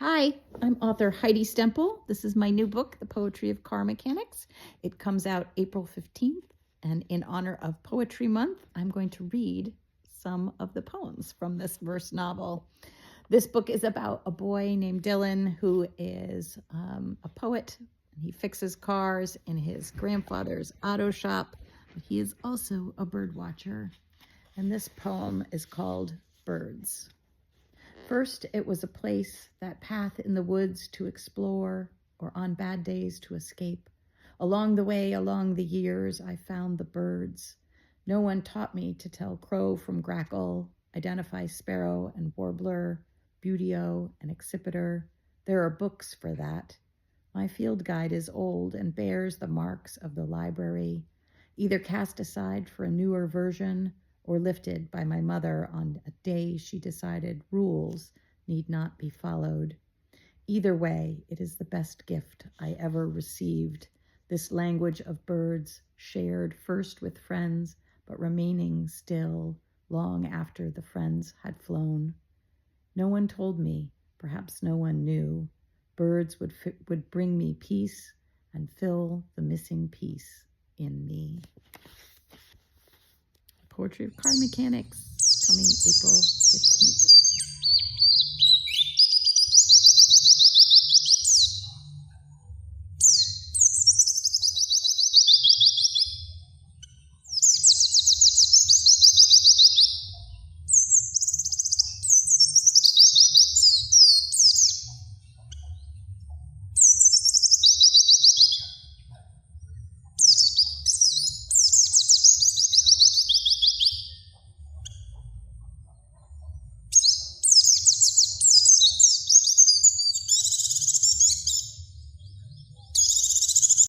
Hi, I'm author Heidi Stemple. This is my new book, The Poetry of Car Mechanics. It comes out April 15th, and in honor of Poetry Month, I'm going to read some of the poems from this verse novel. This book is about a boy named Dylan who is a poet. He fixes cars in his grandfather's auto shop. He is also a bird watcher. And this poem is called Birds. First, it was a place, that path in the woods to explore, or on bad days to escape. Along the way, along the years, I found the birds. No one taught me to tell crow from grackle, identify sparrow and warbler, buteo and accipiter. There are books for that. My field guide is old and bears the marks of the library, either cast aside for a newer version or lifted by my mother on a day she decided rules need not be followed. Either way, it is the best gift I ever received, this language of birds shared first with friends, but remaining still long after the friends had flown. No one told me, perhaps no one knew, birds would bring me peace and fill the missing piece in me. Poetry of Car Mechanics, coming April 15th.